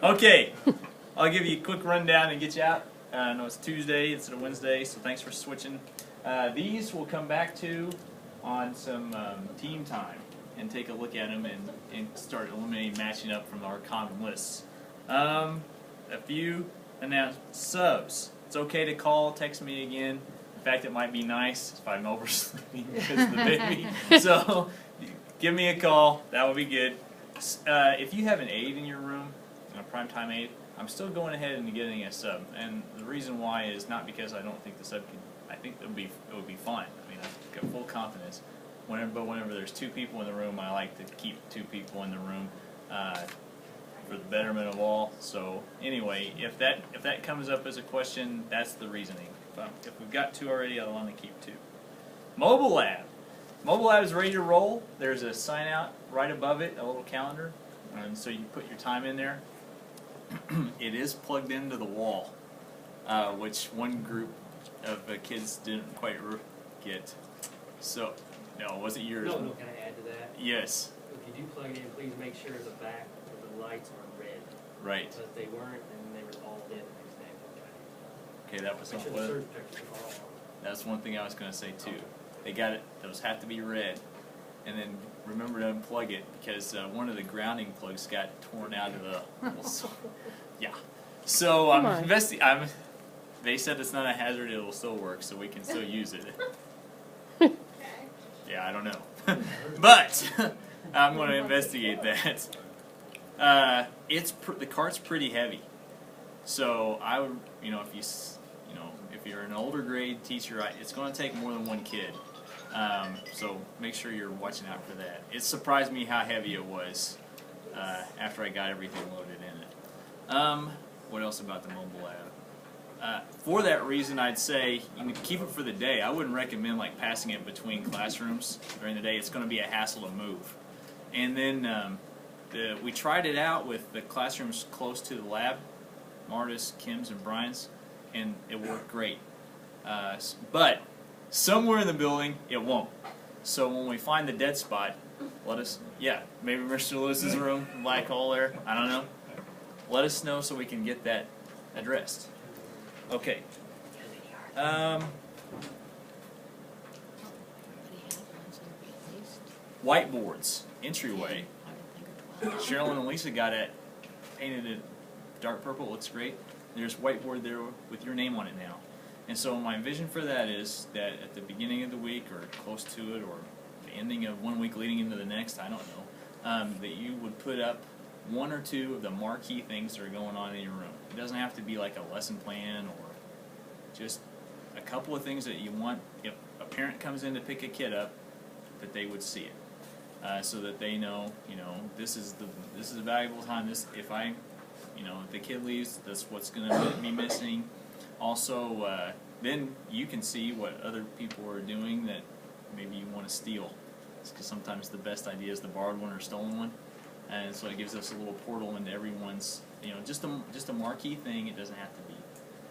Okay, I'll give you a quick rundown and get you out. I know it's Tuesday instead of Wednesday, so thanks for switching. These we'll come back to on some team time and take a look at them and start eliminating matching up from our common lists. A few announced subs. It's okay to call, text me again. In fact, it might be nice if I'm oversleeping because of the baby. So give me a call. That would be good. If you have an aide in your room, a primetime aide, I'm still going ahead and getting a sub. And the reason why is not because I don't think the sub can. I think it would be fine. I mean, I've got full confidence. Whenever there's two people in the room, I like to keep two people in the room for the betterment of all. So anyway, if that comes up as a question, that's the reasoning. If we've got two already, I want to keep two. Mobile Lab. Mobile Lab is ready to roll. There's a sign out right above it, a little calendar, and so you put your time in there. It is plugged into the wall, which one group of kids didn't quite get. So, no, it wasn't yours. No, can I add to that? Yes. If you do plug it in, please make sure the back of the lights are red. Right. Because if they weren't, then they were all dead the next day. Okay, that was Make sure the surge protectors are all on. that's one thing I was going to say too. They got it. Those have to be red, and then remember to unplug it because one of the grounding plugs got torn out of the. Yeah. So I'm investigating. They said it's not a hazard; it will still work, so we can still use it. Yeah, I don't know, but I'm going to investigate that. The cart's pretty heavy, so I would, if you're an older grade teacher, it's going to take more than one kid. So make sure you're watching out for that. It surprised me how heavy it was after I got everything loaded in it. What else about the mobile lab? For that reason, I'd say you can keep it for the day. I wouldn't recommend passing it between classrooms during the day. It's going to be a hassle to move. And then we tried it out with the classrooms close to the lab, Marta's, Kim's, and Brian's, and it worked great. But somewhere in the building, it won't. So when we find the dead spot, maybe Mr. Lewis's room, black hole there, I don't know. Let us know so we can get that addressed. Okay. Whiteboards, entryway. Sherilyn and Lisa got it painted it dark purple. It looks great. There's whiteboard there with your name on it now. And so my vision for that is that at the beginning of the week or close to it or the ending of 1 week leading into the next, I don't know, that you would put up one or two of the marquee things that are going on in your room. It doesn't have to be like a lesson plan or just a couple of things that you want if a parent comes in to pick a kid up, that they would see it, so that they know, this is a valuable time. If the kid leaves, that's what's going to be missing. Also, then you can see what other people are doing that maybe you want to steal. Because sometimes the best idea is the borrowed one or stolen one. And so it gives us a little portal into everyone's, just a marquee thing. It doesn't have to be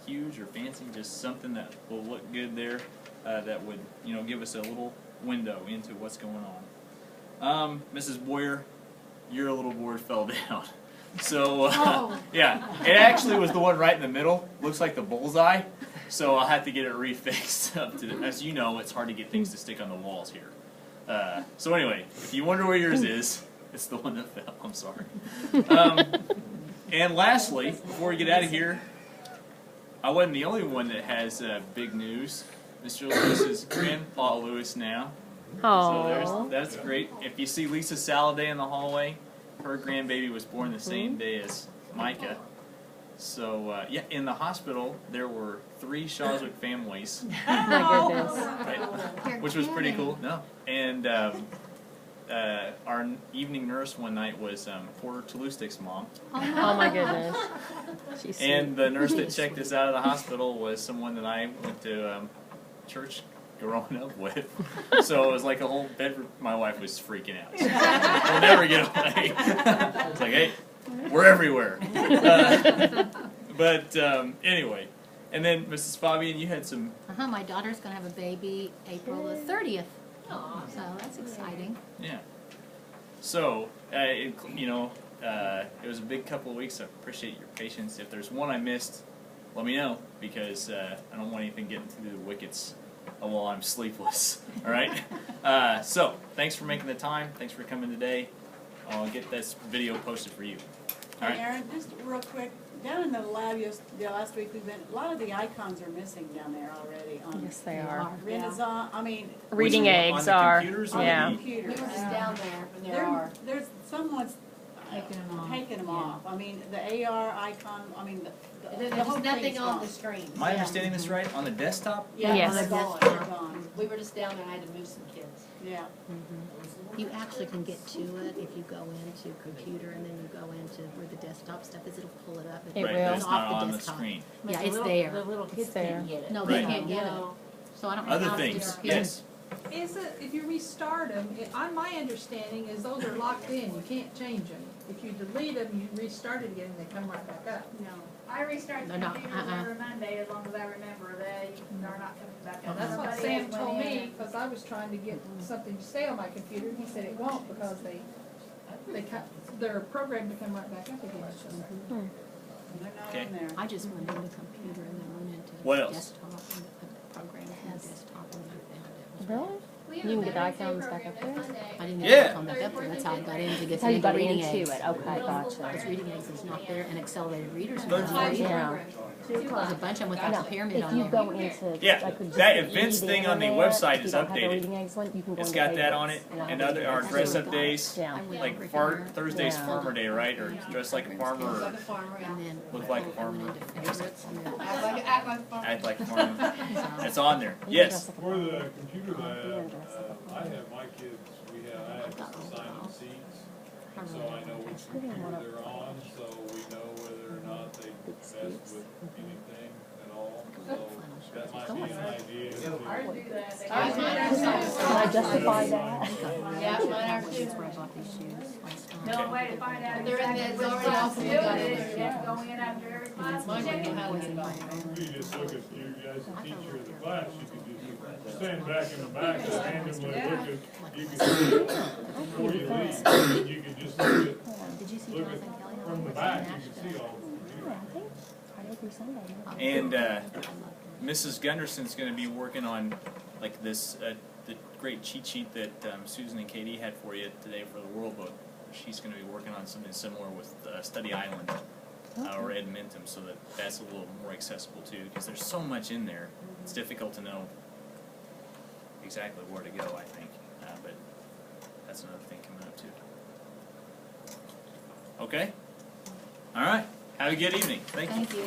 huge or fancy, just something that will look good there, that would, give us a little window into what's going on. Mrs. Boyer, your little board fell down. So, yeah, it actually was the one right in the middle. Looks like the bullseye. So I'll have to get it refixed up to as you know, it's hard to get things to stick on the walls here. So anyway, if you wonder where yours is, it's the one that fell. I'm sorry. And lastly, before we get out of here, I wasn't the only one that has big news. Mr. Lewis's grandpa Lewis now. So that's great. If you see Lisa Saladay in the hallway, her grandbaby was born the same day as Micah. So, in the hospital, there were 3 Shawswick families. Oh my goodness. Right, which was pretty cool. No. And our evening nurse one night was Porter Touloustick's mom. Oh my goodness. She's and the nurse that checked us out of the hospital was someone that I went to church growing up with. So it was like a whole bedroom. My wife was freaking out. We'll never get away. It's like, hey, we're everywhere. But anyway, and then Mrs. Fabian, you had some. My daughter's going to have a baby April the 30th. So that's exciting. Yeah. So, it was a big couple of weeks. I appreciate your patience. If there's one I missed, let me know, because I don't want anything getting through the wickets while I'm sleepless. All right? So, thanks for making the time. Thanks for coming today. I'll get this video posted for you. All Hey, right? Aaron, just real quick, down in the lab, the last week we've been, a lot of the icons are missing down there already on Yes, they are. Renaissance, I mean, Reading Which one? eggs On the are. computers or Yeah. the- computers. We were just down there, and there are. There's, someone's Taking them off. taking them Yeah. off. I mean, the AR icon, I mean, the There's whole nothing thing's on gone. the screen. Am I understanding this right? On the desktop? Yeah, Yes. they're gone, They're they're gone. We were just down there, I had to move some kids. Yeah. You actually can get to it if you go into computer and then you go into where the desktop stuff is, it'll pull it up. It Right, will. but It's it's off not the on the desktop. screen. But Yeah, the it's little- there. The little kids there. can't get it. No, they Right. can't get it. No. So I don't know Other how to do things, computer. yes. Is it, if you restart them, on my understanding is those are locked in, you can't change them. If you delete them, you restart it again, they come right back up. No. I restart the They're not, computers uh-uh. every Monday as long as I remember they are not coming back And up. that's what Somebody Sam else went told in me, and- because I was trying to get something to stay on my computer, and he said it won't because they're programmed to come right back up again. They're not Okay. on there. I just went into computer and then went into What else? desktop and the program in the desktop and then I found it. Really? We You have can a get Veterans Day icons back program up there? next Monday. I didn't Yeah. get it on the up there. That's how I got in to get That's how you into got reading into aids. it. Okay, Because gotcha. reading aids is not there and accelerated readers are Those- not there. Yeah. There's a bunch of them without No, the pyramid if on you there. go into Yeah, like just that the events reading thing on the there, website if you is don't have the updated. reading eggs one, you can go It's into got that on it, favorites, and I'll other, do our that. dress up days, Yeah. I went like over here, Thursday's Yeah. Farmer Day, right? Or dress like a farmer, Like or a farmer, yeah. and then Look like a I went farmer. into favorites and then Act like a farmer. act like a farmer. so- It's on there, You can yes. dress like a For the farmer. computer Yeah, lab, dress like a I have my kids, I have to assign them seats, so I know which computer they're on, so we know whether or not they mess with anything at all. So that might be an idea. Ours do that. They Ours do that. Can I justify that? Yeah, mine are too. That's where I bought these shoes last time. The only way to find out They're in exactly the- which it's already class off to the do website. it is you have to go in after every class Mine and check would it. know how to get it on. You just look at you as a teacher of the class, you could just stand back in the back and randomly look at, you could, before you leave, you could just look at, Did you see look Jonathan at, Kelly? from the back, you can see all the Yeah, computers. I think Friday through Sunday. And Mrs. Gunderson's going to be working on like this, the great cheat sheet that Susan and Katie had for you today for the World Book. She's going to be working on something similar with Study Island or Edmonton, so that that's a little more accessible too, because there's so much in there. It's difficult to know exactly where to go, I think, but that's another thing coming up too. Okay? All right. Have a good evening. Thank you. Thank you.